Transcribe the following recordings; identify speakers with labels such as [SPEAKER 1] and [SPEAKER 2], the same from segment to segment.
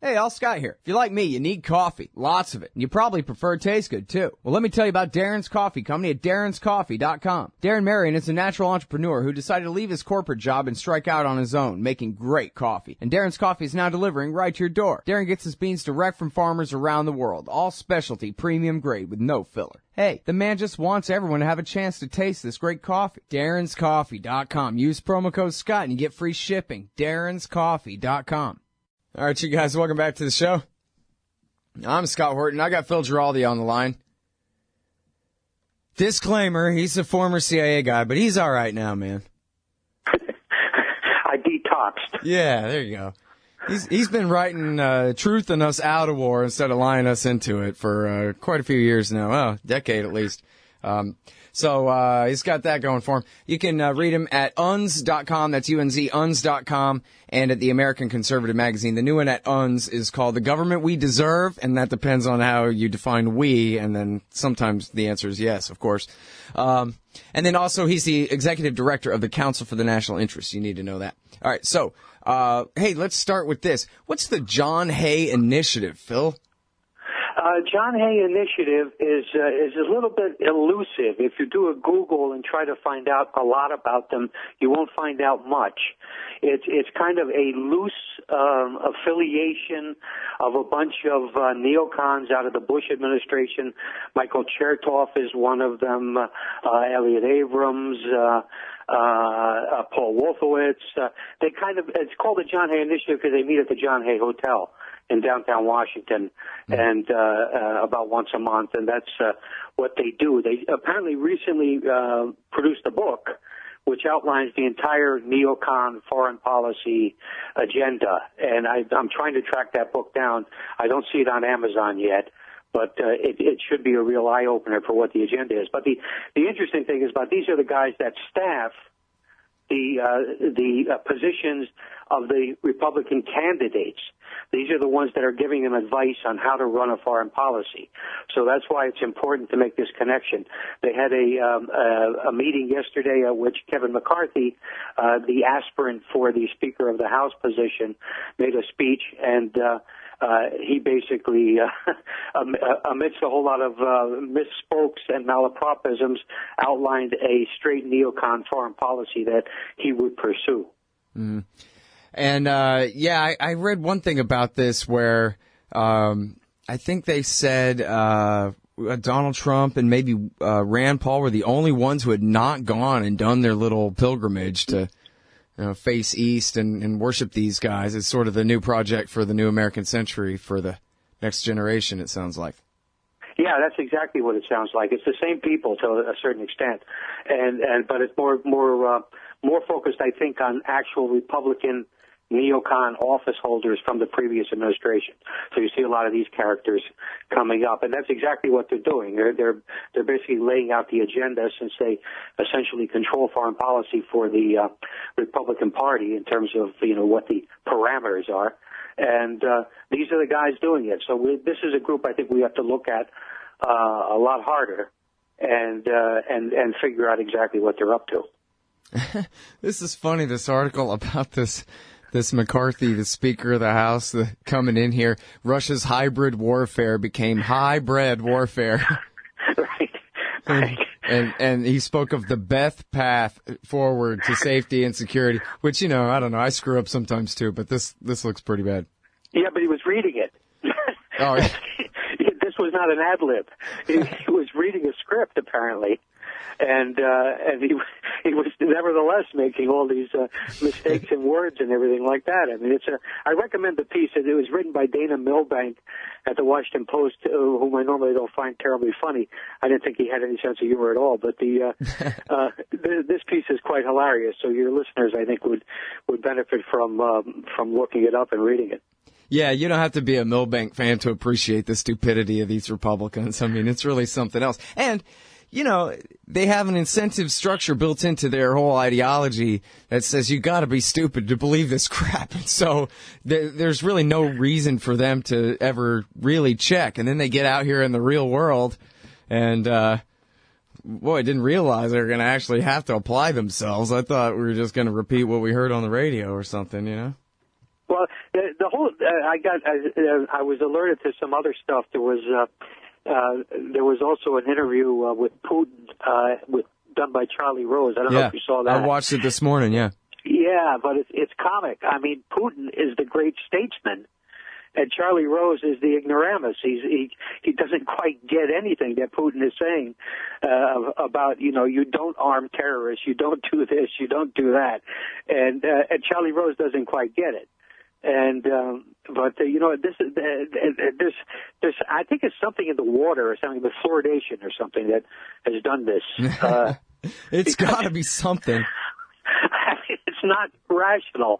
[SPEAKER 1] Hey, all Scott here. If you're like me, you need coffee. Lots of it. And you probably prefer it tastes good, too. Well, let me tell you about Darren's Coffee Company at darrenscoffee.com. Darren Marion is a natural entrepreneur who decided to leave his corporate job and strike out on his own, making great coffee. And Darren's Coffee is now delivering right to your door. Darren gets his beans direct from farmers around the world. All specialty, premium grade with no filler. Hey, the man just wants everyone to have a chance to taste this great coffee. darrenscoffee.com. Use promo code Scott and you get free shipping. darrenscoffee.com. All right, you guys, welcome back to the show. I'm Scott Horton. I got Phil Giraldi on the line. Disclaimer, he's a former CIA guy, but he's all right now, man.
[SPEAKER 2] I detoxed.
[SPEAKER 1] Yeah, there you go. He's been writing truth and us out of war instead of lying us into it for quite a few years now. Well, a decade at least. So he's got that going for him. You can read him at UNS.com. That's UNZ, UNS.com. And at the American Conservative Magazine. The new one at UNS is called The Government We Deserve, and that depends on how you define we, and then sometimes the answer is yes, of course. And then also he's the executive director of the Council for the National Interest. You need to know that. All right, so, hey, let's start with this. What's the John Hay Initiative, Phil?
[SPEAKER 2] John Hay Initiative is a little bit elusive. If you do a Google and try to find out a lot about them, you won't find out much. It's kind of a loose affiliation of a bunch of neocons out of the Bush administration. Michael Chertoff is one of them. Elliot Abrams. Paul Wolfowitz. It's called the John Hay Initiative because they meet at the John Hay Hotel in downtown Washington, and about once a month, and that's what they do. They apparently recently produced a book which outlines the entire neocon foreign policy agenda, and I'm trying to track that book down. I don't see it on Amazon yet, but it should be a real eye-opener for what the agenda is. But the interesting thing is about these are the guys that staff the positions of the Republican candidates. These are the ones that are giving them advice on how to run a foreign policy. So that's why it's important to make this connection. They had a meeting yesterday at which Kevin McCarthy, the aspirant for the Speaker of the House position, made a speech, and he basically, amidst a whole lot of misspokes and malapropisms, outlined a straight neocon foreign policy that he would pursue.
[SPEAKER 1] Mm. And, I read one thing about this where I think they said Donald Trump and maybe Rand Paul were the only ones who had not gone and done their little pilgrimage to face east and worship these guys. It's sort of the new project for the new American century for the next generation, it sounds like.
[SPEAKER 2] Yeah, that's exactly what it sounds like. It's the same people to a certain extent, but it's more focused, I think, on actual Republican neocon office holders from the previous administration. So you see a lot of these characters coming up, and that's exactly what they're doing. They're basically laying out the agenda, since they essentially control foreign policy for the Republican Party in terms of what the parameters are. And these are the guys doing it. So this is a group I think we have to look at a lot harder and figure out exactly what they're up to.
[SPEAKER 1] This is funny. This article about this McCarthy, the Speaker of the House, coming in here. Russia's hybrid warfare became high-bred warfare.
[SPEAKER 2] Right.
[SPEAKER 1] And he spoke of the best path forward to safety and security, which, I don't know, I screw up sometimes too, but this looks pretty bad.
[SPEAKER 2] Yeah, but he was reading it.
[SPEAKER 1] Oh, yeah.
[SPEAKER 2] This was not an ad-lib. He was reading a script, apparently. And he was nevertheless making all these mistakes in words and everything like that. I mean, I recommend the piece. It was written by Dana Milbank at the Washington Post, whom I normally don't find terribly funny. I didn't think he had any sense of humor at all. But this piece is quite hilarious. So your listeners, I think, would benefit from looking it up and reading it.
[SPEAKER 1] Yeah, you don't have to be a Milbank fan to appreciate the stupidity of these Republicans. I mean, it's really something else. And they have an incentive structure built into their whole ideology that says you got to be stupid to believe this crap. And so there's really no reason for them to ever really check. And then they get out here in the real world and, boy, I didn't realize they were going to actually have to apply themselves. I thought we were just going to repeat what we heard on the radio or something,
[SPEAKER 2] Well, The whole I was alerted to some other stuff. There was also an interview with Putin done by Charlie Rose. I don't know if you saw that.
[SPEAKER 1] I watched it this morning. Yeah.
[SPEAKER 2] Yeah, but it's comic. I mean, Putin is the great statesman, and Charlie Rose is the ignoramus. He doesn't quite get anything that Putin is saying about, you don't arm terrorists, you don't do this, you don't do that, and Charlie Rose doesn't quite get it. And this is there's I think it's something in the water or something, the fluoridation or something that has done this.
[SPEAKER 1] It's got to be something.
[SPEAKER 2] It's not rational.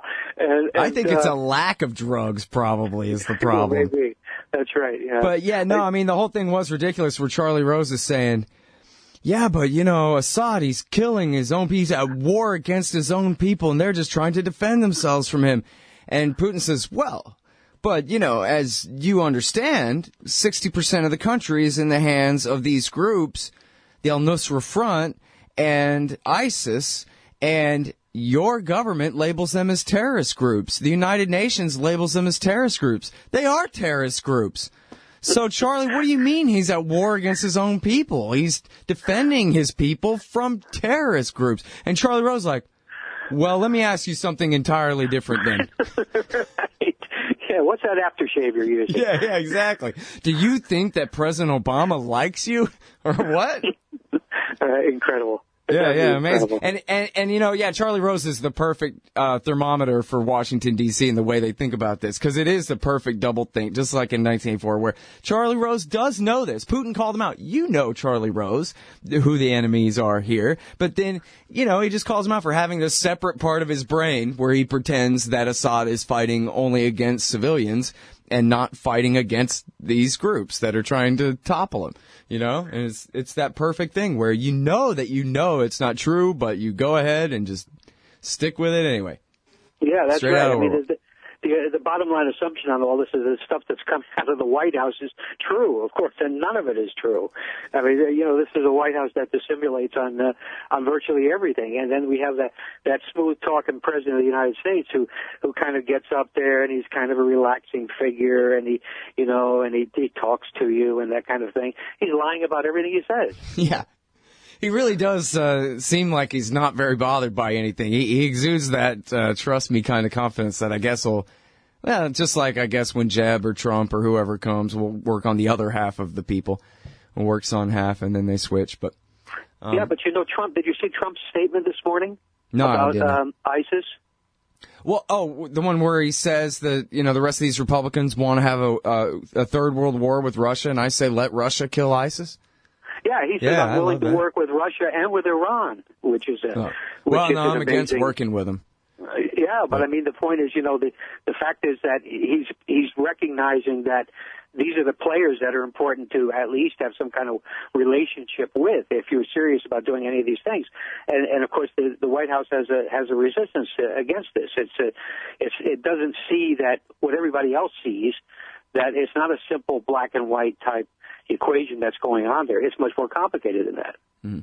[SPEAKER 1] I think it's a lack of drugs probably is the problem.
[SPEAKER 2] Maybe. That's right, yeah.
[SPEAKER 1] But, I mean, the whole thing was ridiculous where Charlie Rose is saying, yeah, but, Assad, he's killing his own people. He's at war against his own people, and they're just trying to defend themselves from him. And Putin says, well, but, as you understand, 60% of the country is in the hands of these groups, the al-Nusra Front and ISIS, and your government labels them as terrorist groups. The United Nations labels them as terrorist groups. They are terrorist groups. So, Charlie, what do you mean he's at war against his own people? He's defending his people from terrorist groups. And Charlie Rose like, well, let me ask you something entirely different then.
[SPEAKER 2] Right. Yeah, what's that aftershave you're using?
[SPEAKER 1] Yeah, exactly. Do you think that President Obama likes you or what?
[SPEAKER 2] Incredible.
[SPEAKER 1] Yeah, amazing. And Charlie Rose is the perfect thermometer for Washington, D.C. and the way they think about this, because it is the perfect double think, just like in 1984, where Charlie Rose does know this. Putin called him out. Charlie Rose, who the enemies are here. But then, he just calls him out for having this separate part of his brain where he pretends that Assad is fighting only against civilians and not fighting against these groups that are trying to topple him. And it's that perfect thing where that it's not true, but you go ahead and just stick with it anyway.
[SPEAKER 2] Yeah, that's
[SPEAKER 1] Straight
[SPEAKER 2] right.
[SPEAKER 1] I mean,
[SPEAKER 2] the bottom line assumption on all this is the stuff that's coming out of the White House is true, of course, and none of it is true. I mean, this is a White House that dissimulates on virtually everything, and then we have that smooth talking president of the United States who kind of gets up there and he's kind of a relaxing figure, and he talks to you and that kind of thing. He's lying about everything he says.
[SPEAKER 1] Yeah. He really does seem like he's not very bothered by anything. He exudes that trust me kind of confidence that I guess just like I guess when Jeb or Trump or whoever comes, will work on the other half of the people. Works on half and then they switch. But
[SPEAKER 2] but Trump. Did you see Trump's statement this morning?
[SPEAKER 1] No,
[SPEAKER 2] about
[SPEAKER 1] I didn't.
[SPEAKER 2] ISIS.
[SPEAKER 1] Well, the one where he says that the rest of these Republicans want to have a third world war with Russia, and I say let Russia kill ISIS.
[SPEAKER 2] Yeah, he said I'm willing to work with Russia and with Iran, which is
[SPEAKER 1] I'm against working with them.
[SPEAKER 2] Yeah, but I mean the point is, the fact is that he's recognizing that these are the players that are important to at least have some kind of relationship with if you're serious about doing any of these things. And of course, the White House has a resistance against this. It doesn't see that what everybody else sees, that it's not a simple black and white type equation that's going on there. It's much more complicated than that.
[SPEAKER 1] Mm-hmm.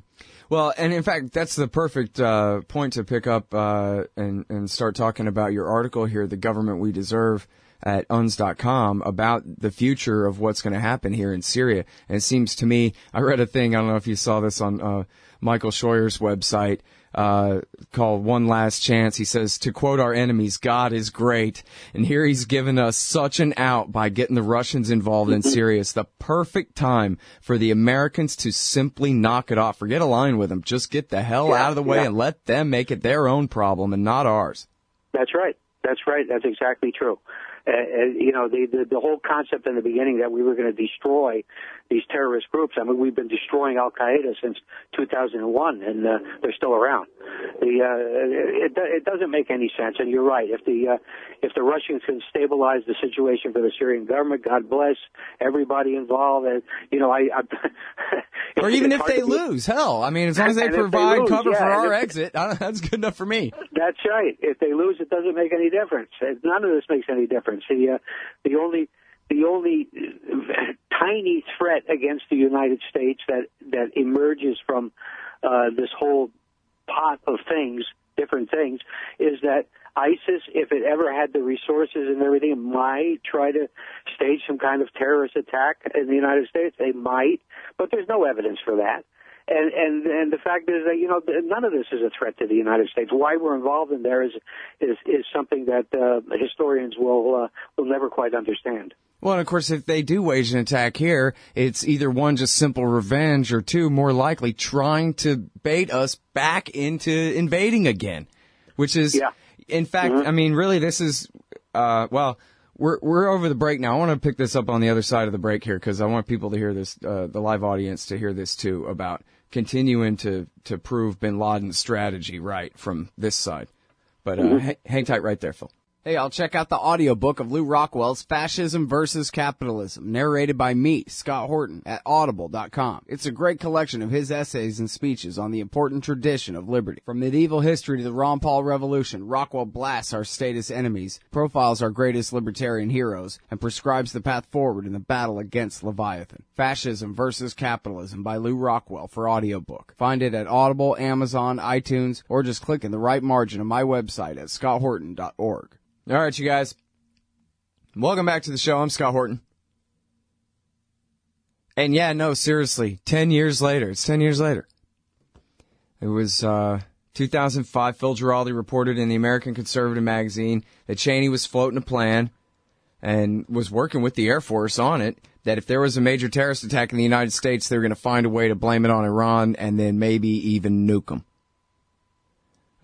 [SPEAKER 1] Well, and in fact, that's the perfect point to pick up and start talking about your article here, The Government We Deserve, at UNS.com, about the future of what's going to happen here in Syria. And it seems to me, I read a thing, I don't know if you saw this on Michael Scheuer's website, called One Last Chance. He says, to quote our enemies, God is great. And here he's given us such an out by getting the Russians involved in Syria. It's the perfect time for the Americans to simply knock it off. Forget allying with them. Just get the hell out of the way and let them make it their own problem and not ours.
[SPEAKER 2] That's right. That's right. That's exactly true. The whole concept in the beginning that we were going to destroy these terrorist groups. I mean, we've been destroying Al Qaeda since 2001, and they're still around. It doesn't make any sense. And you're right. If the Russians can stabilize the situation for the Syrian government, God bless everybody involved. And
[SPEAKER 1] or even if they lose, hell, I mean, as long as they provide cover for our exit, that's good enough for me.
[SPEAKER 2] That's right. If they lose, it doesn't make any difference. None of this makes any difference. The only tiny threat against the United States that emerges from this whole pot of things different things, is that ISIS, if it ever had the resources and everything, might try to stage some kind of terrorist attack in the United States. They might, but there's no evidence for that. And the fact is that, you know, none of this is a threat to the United States. Why we're involved in there is something that historians will never quite understand.
[SPEAKER 1] Well, and of course, if they do wage an attack here, it's either one, just simple revenge, or two, more likely, trying to bait us back into invading again, which is, in fact, I mean, really, this is, well, we're over the break now. I want to pick this up on the other side of the break here, because I want people to hear this, the live audience to hear this too, about continuing to prove bin Laden's strategy right from this side. But hang tight right there, Phil.
[SPEAKER 3] Hey, I'll check out the audiobook of Lew Rockwell's Fascism versus Capitalism, narrated by me, Scott Horton, at audible.com. It's a great collection of his essays and speeches on the important tradition of liberty. From medieval history to the Ron Paul Revolution, Rockwell blasts our statist enemies, profiles our greatest libertarian heroes, and prescribes the path forward in the battle against Leviathan. Fascism versus Capitalism by Lew Rockwell for audiobook. Find it at Audible, Amazon, iTunes, or just click in the right margin of my website at scotthorton.org.
[SPEAKER 1] All right, you guys. Welcome back to the show. I'm Scott Horton. And yeah, no, seriously, 10 years later. It's 10 years later. It was 2005. Phil Giraldi reported in the American Conservative magazine that Cheney was floating a plan and was working with the Air Force on it, that if there was a major terrorist attack in the United States, they were going to find a way to blame it on Iran and then maybe even nuke them.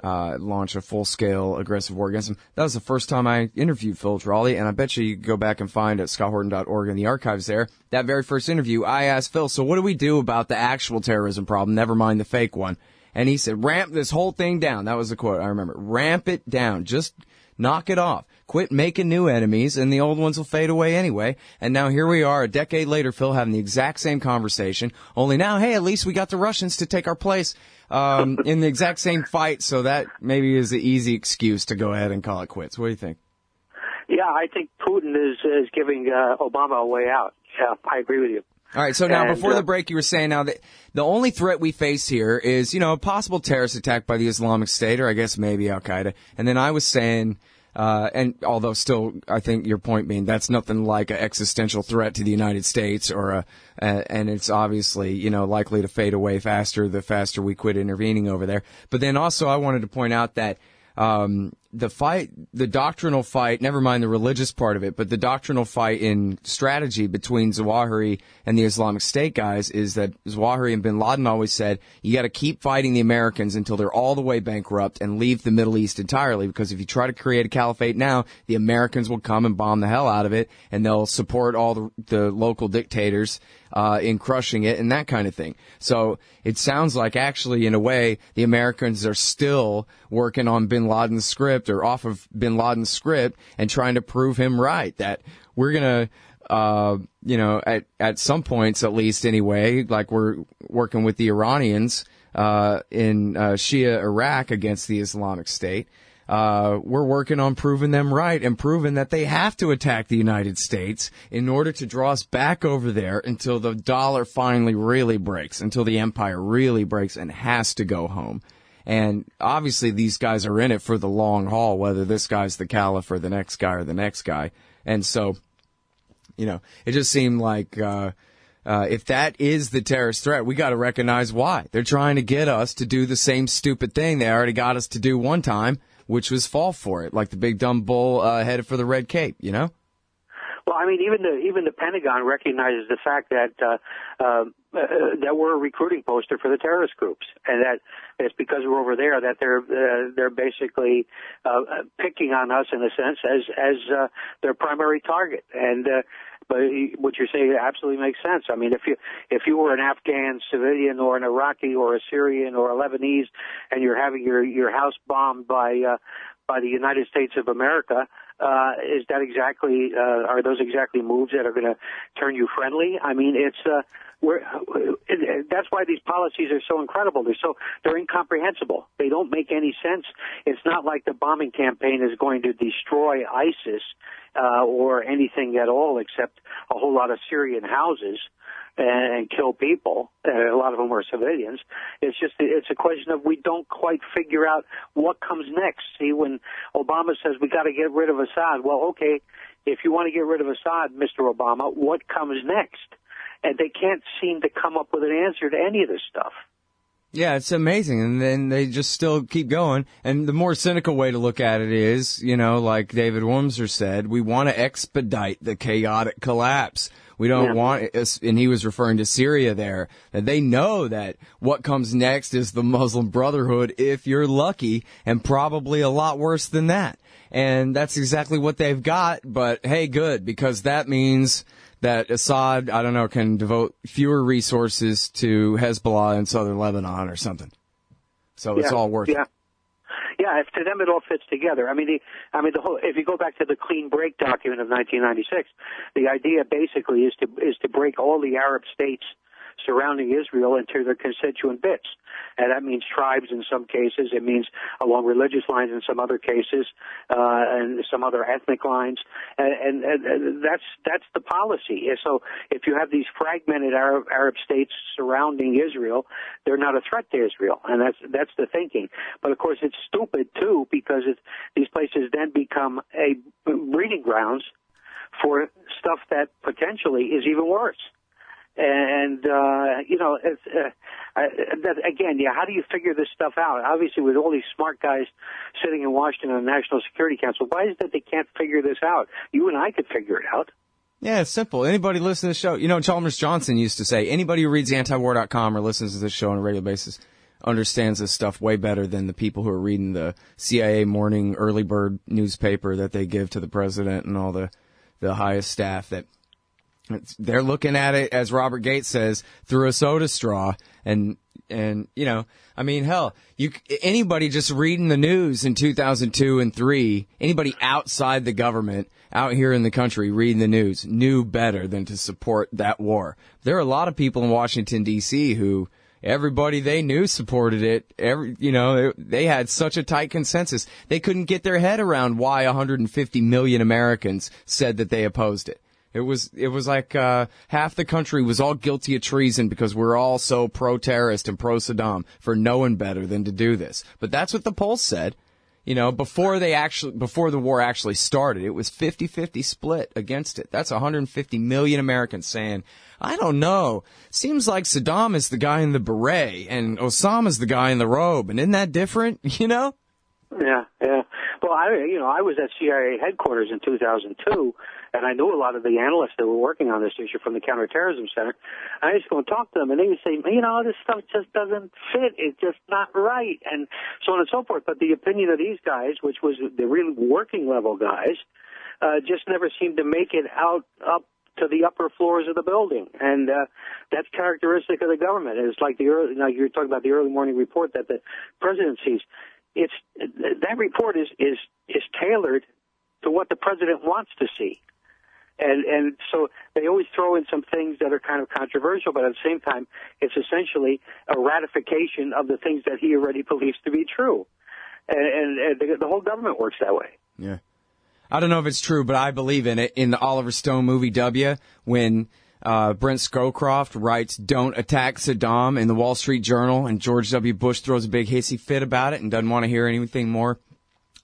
[SPEAKER 1] Launch a full-scale aggressive war against them. That was the first time I interviewed Phil Giraldi, and I bet you can go back and find at scotthorton.org in the archives there. That very first interview, I asked Phil, so what do we do about the actual terrorism problem, never mind the fake one? And he said, ramp this whole thing down. That was the quote, I remember. Ramp it down. Just knock it off. Quit making new enemies, and the old ones will fade away anyway. And now here we are, a decade later, Phil, having the exact same conversation. Only now, hey, at least we got the Russians to take our place in the exact same fight, so that maybe is the easy excuse to go ahead and call it quits. What do you think?
[SPEAKER 2] Yeah, I think Putin is giving Obama a way out. Yeah, I agree with you.
[SPEAKER 1] All right, so now before the break, you were saying now that the only threat we face here is, you know, a possible terrorist attack by the Islamic State, or I guess maybe Al-Qaeda. And then I was saying, and although still, I think your point being that's nothing like an existential threat to the United States, or and it's obviously, you know, likely to fade away faster the faster we quit intervening over there. But then also I wanted to point out that the doctrinal fight, never mind the religious part of it, but the doctrinal fight in strategy between Zawahiri and the Islamic State guys is that Zawahiri and bin Laden always said, you got to keep fighting the Americans until they're all the way bankrupt and leave the Middle East entirely, because if you try to create a caliphate now, the Americans will come and bomb the hell out of it, and they'll support all the local dictators in crushing it and that kind of thing. So it sounds like actually, in a way, the Americans are still working on bin Laden's script, or off of bin Laden's script, and trying to prove him right, that we're going to, you know, at some points at least anyway, like we're working with the Iranians in Shia Iraq against the Islamic State. We're working on proving them right and proving that they have to attack the United States in order to draw us back over there until the dollar finally really breaks, until the empire really breaks and has to go home. And obviously these guys are in it for the long haul, whether this guy's the caliph or the next guy or the next guy. And so, you know, it just seemed like if that is the terrorist threat, we got to recognize why. They're trying to get us to do the same stupid thing they already got us to do one time, which was fall for it, like the big dumb bull headed for the red cape, you know?
[SPEAKER 2] Well, I mean, even the Pentagon recognizes the fact that that we're a recruiting poster for the terrorist groups, and that it's because we're over there that they're basically picking on us in a sense as their primary target. And but what you're saying absolutely makes sense. I mean, if you were an Afghan civilian or an Iraqi or a Syrian or a Lebanese, and you're having your house bombed by the United States of America, is that exactly are those exactly moves that are going to turn you friendly? I mean, that's why these policies are so incredible. They're incomprehensible. They don't make any sense. It's not like the bombing campaign is going to destroy ISIS or anything at all except a whole lot of Syrian houses and kill people. A lot of them are civilians. It's a question of we don't quite figure out what comes next. See, when Obama says we got to get rid of Assad, well, okay, if you want to get rid of Assad, Mr. Obama, what comes next? And they can't seem to come up with an answer to any of this stuff.
[SPEAKER 1] Yeah, it's amazing. And then they just still keep going. And the more cynical way to look at it is, like David Wimser said, we want to expedite the chaotic collapse. We don't want, and he was referring to Syria there, that they know that what comes next is the Muslim Brotherhood, if you're lucky, and probably a lot worse than that. And that's exactly what they've got, but hey, good, because that means that Assad, can devote fewer resources to Hezbollah in southern Lebanon or something. So it's all worth it.
[SPEAKER 2] Yeah, if to them it all fits together. The whole. If you go back to the Clean Break document of 1996, the idea basically is to break all the Arab states surrounding Israel into their constituent bits. And that means tribes in some cases. It means along religious lines in some other cases, and some other ethnic lines. And that's the policy. So if you have these fragmented Arab states surrounding Israel, they're not a threat to Israel. And that's the thinking. But of course it's stupid too, because these places then become a breeding grounds for stuff that potentially is even worse. And, how do you figure this stuff out? Obviously, with all these smart guys sitting in Washington on the National Security Council, why is it that they can't figure this out? You and I could figure it out.
[SPEAKER 1] Yeah, it's simple. Anybody listening to the show, Chalmers Johnson used to say, anybody who reads antiwar.com or listens to this show on a regular basis understands this stuff way better than the people who are reading the CIA morning early bird newspaper that they give to the president and all the highest staff. That they're looking at it, as Robert Gates says, through a soda straw. And hell, anybody just reading the news in 2002 and 2003, anybody outside the government, out here in the country reading the news, knew better than to support that war. There are a lot of people in Washington, D.C. who everybody they knew supported it. They had such a tight consensus. They couldn't get their head around why 150 million Americans said that they opposed it. It was like half the country was all guilty of treason because we're all so pro-terrorist and pro-Saddam for knowing better than to do this. But that's what the polls said. Before the war actually started, it was 50-50 split against it. That's 150 million Americans saying, I don't know. Seems like Saddam is the guy in the beret and Osama's the guy in the robe. And isn't that different?
[SPEAKER 2] Yeah. Well, I was at CIA headquarters in 2002, and I knew a lot of the analysts that were working on this issue from the Counterterrorism Center. I used to go and talk to them, and they would say, this stuff just doesn't fit. It's just not right, and so on and so forth. But the opinion of these guys, which was the real working level guys, just never seemed to make it up to the upper floors of the building, and that's characteristic of the government. It's like you're talking about the early morning report that the president sees. That report is tailored to what the president wants to see. And so they always throw in some things that are kind of controversial, but at the same time, it's essentially a ratification of the things that he already believes to be true. And the whole government works that way.
[SPEAKER 1] Yeah. I don't know if it's true, but I believe in it. In the Oliver Stone movie W, when Brent Scowcroft writes, "Don't attack Saddam" in the Wall Street Journal, and George W. Bush throws a big hissy fit about it and doesn't want to hear anything more.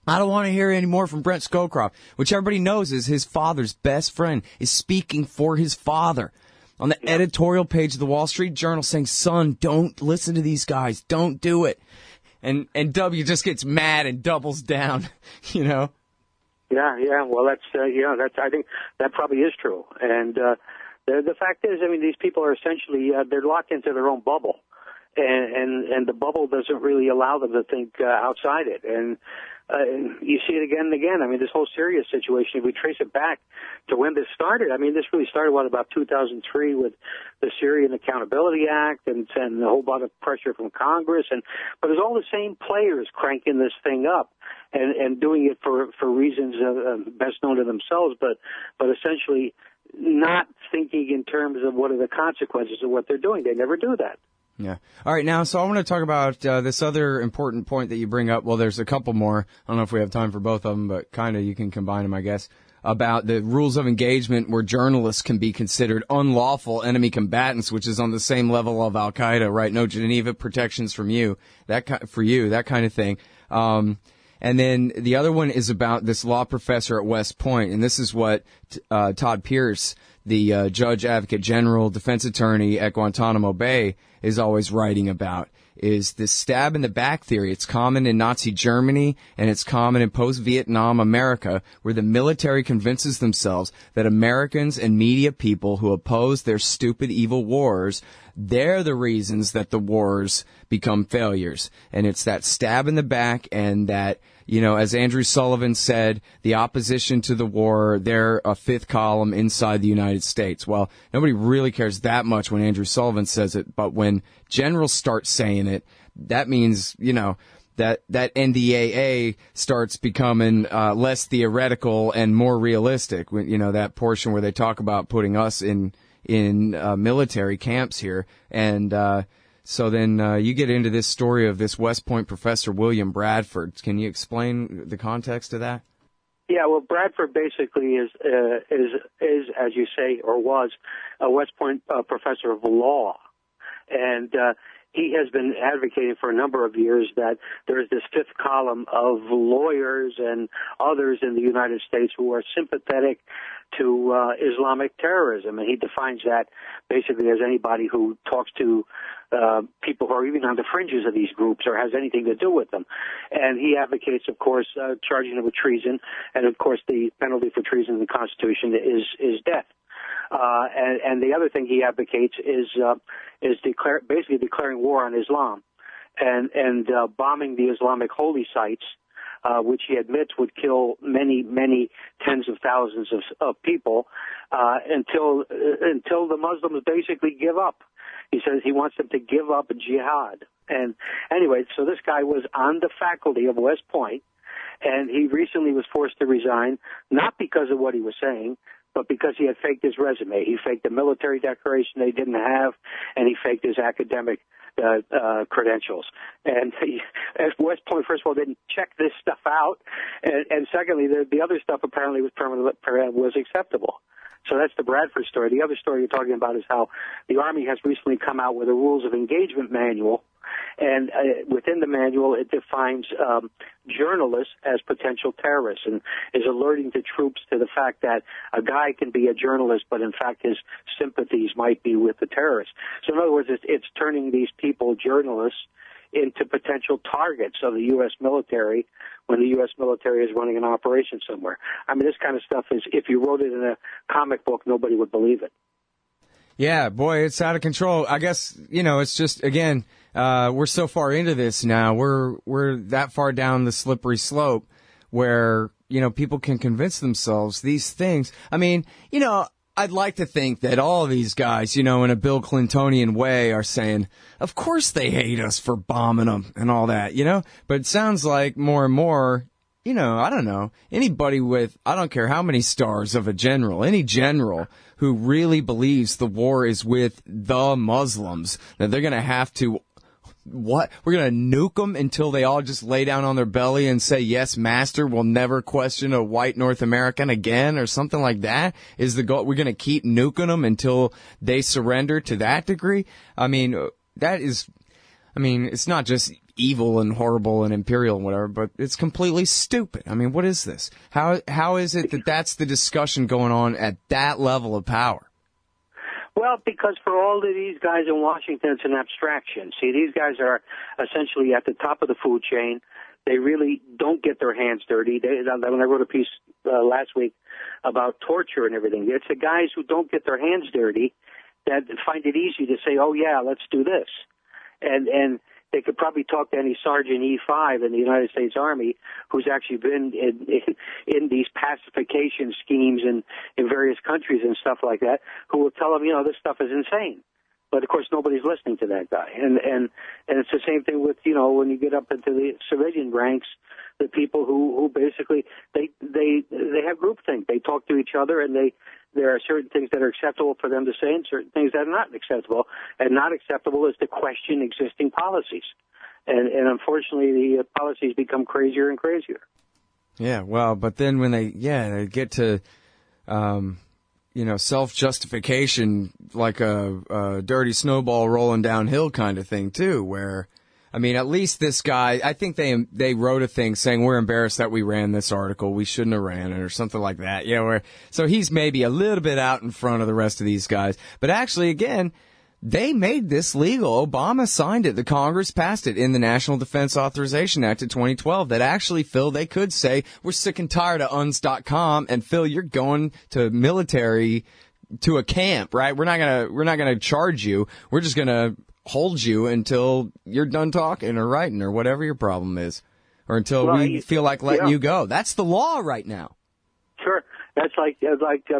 [SPEAKER 1] I don't want to hear any more from Brent Scowcroft, which everybody knows is his father's best friend, is speaking for his father on the editorial page of the Wall Street Journal saying, son, don't listen to these guys. Don't do it. And W just gets mad and doubles down,
[SPEAKER 2] Yeah. Well, that's I think that probably is true. And the fact is, these people are essentially they're locked into their own bubble, and the bubble doesn't really allow them to think outside it. And you see it again and again. This whole Syria situation, if we trace it back to when this started, this really started, about 2003 with the Syrian Accountability Act and a whole lot of pressure from Congress. But it's all the same players cranking this thing up and doing it for reasons best known to themselves, but essentially not thinking in terms of what are the consequences of what they're doing. They never do that.
[SPEAKER 1] Yeah. All right. Now, so I want to talk about this other important point that you bring up. Well, there's a couple more. I don't know if we have time for both of them, but kind of you can combine them, I guess. about the rules of engagement where journalists can be considered unlawful enemy combatants, which is on the same level of Al-Qaeda, right? No Geneva protections from you, that kind of thing. And then the other one is about this law professor at West Point, and this is what Todd Pierce, the judge, advocate general, defense attorney at Guantanamo Bay, is always writing about, is this stab in the back theory. It's common in Nazi Germany, and it's common in post-Vietnam America, where the military convinces themselves that Americans and media people who oppose their stupid, evil wars, they're the reasons that the wars become failures. And it's that stab in the back, and that, you know, as Andrew Sullivan said, the opposition to the war, they're a fifth column inside the United States. Well, nobody really cares that much when Andrew Sullivan says it, but when generals start saying it, that means, you know, that NDAA starts becoming less theoretical and more realistic. When, you know, that portion where they talk about putting us in military camps here. And so then you get into this story of this West Point professor, William Bradford. Can you explain the context of that?
[SPEAKER 2] Yeah, well, Bradford basically is as you say, or was, a West Point professor of law. And he has been advocating for a number of years that there's this fifth column of lawyers and others in the United States who are sympathetic to Islamic terrorism. And he defines that basically as anybody who talks to people who are even on the fringes of these groups or has anything to do with them. And he advocates, of course, charging them with treason. And, of course, the penalty for treason in the Constitution is death. And the other thing he advocates is basically declaring war on Islam and bombing the Islamic holy sites, which he admits would kill many, many tens of thousands of people until the Muslims basically give up. He says he wants them to give up jihad. And anyway, so this guy was on the faculty of West Point, and he recently was forced to resign, not because of what he was saying, but because he had faked his resume. He faked the military declaration they didn't have, and he faked his academic credentials. And at West Point, first of all, didn't check this stuff out, and secondly, the other stuff apparently was acceptable. So that's the Bradford story. The other story you're talking about is how the Army has recently come out with a rules of engagement manual, and within the manual it defines journalists as potential terrorists and is alerting the troops to the fact that a guy can be a journalist, but in fact his sympathies might be with the terrorists. So in other words, it's turning these people, journalists, into potential targets of the U.S. military when the U.S. military is running an operation somewhere. I mean, this kind of stuff is, if you wrote it in a comic book, nobody would believe it.
[SPEAKER 1] Yeah, boy, it's out of control. I guess, you know, it's just, again, we're so far into this now. We're that far down the slippery slope where, you know, people can convince themselves these things. I mean, you know, I'd like to think that all of these guys, you know, in a Bill Clintonian way are saying, of course they hate us for bombing them and all that, you know? But it sounds like more and more, you know, I don't know, anybody with, I don't care how many stars of a general, any general who really believes the war is with the Muslims, that they're going to have to, what? We're going to nuke them until they all just lay down on their belly and say, yes, master, we'll never question a white North American again, or something like that? Is the goal, we're going to keep nuking them until they surrender to that degree? I mean, it's not just evil and horrible and imperial and whatever, but it's completely stupid. I mean, what is this? How is it that that's the discussion going on at that level of power?
[SPEAKER 2] Well, because for all of these guys in Washington, it's an abstraction. See, these guys are essentially at the top of the food chain. They really don't get their hands dirty. When I wrote a piece last week about torture and everything, it's the guys who don't get their hands dirty that find it easy to say, oh, yeah, let's do this. And they could probably talk to any Sergeant E5 in the United States Army who's actually been in these pacification schemes in various countries and stuff like that, who will tell them, you know, this stuff is insane. But, of course, nobody's listening to that guy. And it's the same thing with, you know, when you get up into the civilian ranks, the people who basically, they have groupthink. They talk to each other, and there are certain things that are acceptable for them to say and certain things that are not acceptable. And not acceptable is to question existing policies. And unfortunately, the policies become crazier and crazier.
[SPEAKER 1] Yeah, well, but then when they get to, self-justification, like a dirty snowball rolling downhill kind of thing, too, where, I mean, at least this guy, I think they wrote a thing saying, we're embarrassed that we ran this article, we shouldn't have ran it, or something like that. So he's maybe a little bit out in front of the rest of these guys. But actually, again, they made this legal. Obama signed it. The Congress passed it in the National Defense Authorization Act of 2012 that actually, Phil, they could say, we're sick and tired of uns.com, and Phil, you're going to military to a camp, right? We're not gonna charge you. We're just gonna hold you until you're done talking or writing or whatever your problem is, or until we feel like letting you go. That's the law right now.
[SPEAKER 2] Sure. That's like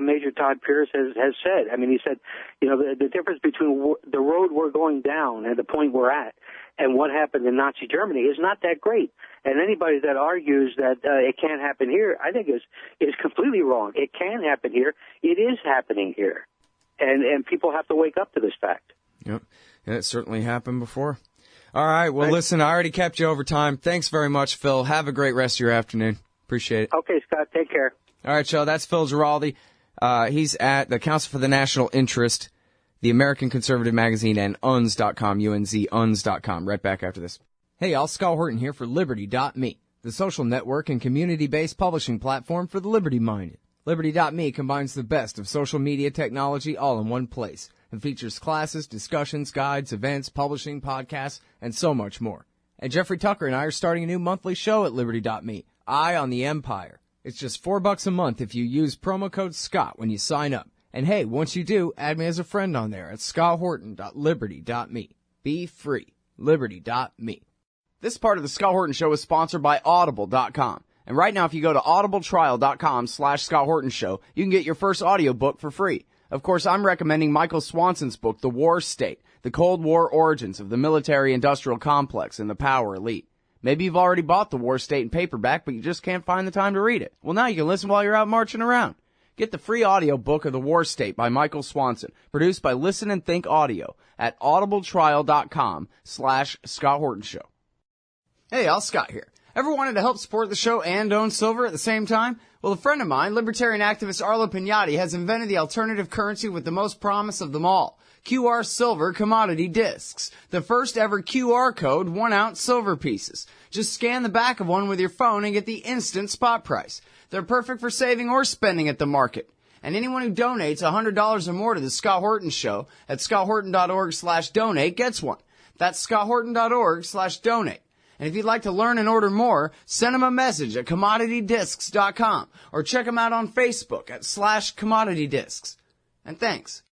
[SPEAKER 2] Major Todd Pierce has said. I mean, he said, the difference between the road we're going down and the point we're at and what happened in Nazi Germany is not that great. And anybody that argues that it can't happen here, I think is completely wrong. It can happen here. It is happening here. And people have to wake up to this fact.
[SPEAKER 1] Yep. And it certainly happened before. All right. Well, listen, I already kept you over time. Thanks very much, Phil. Have a great rest of your afternoon. Appreciate it.
[SPEAKER 2] Okay, Scott. Take care.
[SPEAKER 1] All right, y'all. That's Phil Giraldi. He's at the Council for the National Interest, the American Conservative Magazine, and UNS.com, UNZ-UNS.com. Right back after this. Hey, y'all. Scott Horton here for Liberty.me, the social network and community-based publishing platform for the liberty-minded. Liberty.me combines the best of social media technology all in one place and features classes, discussions, guides, events, publishing, podcasts, and so much more. And Jeffrey Tucker and I are starting a new monthly show at Liberty.me, Eye on the Empire. It's just $4 a month if you use promo code SCOTT when you sign up. And hey, once you do, add me as a friend on there at scotthorton.liberty.me. Be free. Liberty.me. This part of the Scott Horton Show is sponsored by Audible.com. And right now, if you go to audibletrial.com/Scott Horton Show, you can get your first audiobook for free. Of course, I'm recommending Michael Swanson's book, The War State, The Cold War Origins of the Military-Industrial Complex and the Power Elite. Maybe you've already bought The War State in paperback, but you just can't find the time to read it. Well, now you can listen while you're out marching around. Get the free audiobook of The War State by Michael Swanson, produced by Listen and Think Audio at audibletrial.com/Scott Horton Show. Hey, y'all, Scott here. Ever wanted to help support the show and own silver at the same time? Well, a friend of mine, libertarian activist Arlo Pignatti, has invented the alternative currency with the most promise of them all. QR Silver Commodity Discs. The first ever QR code 1-ounce silver pieces. Just scan the back of one with your phone and get the instant spot price. They're perfect for saving or spending at the market. And anyone who donates $100 or more to the Scott Horton Show at scotthorton.org/donate gets one. That's scotthorton.org/donate. And if you'd like to learn and order more, send them a message at commoditydiscs.com or check them out on Facebook at /commoditydiscs. And thanks.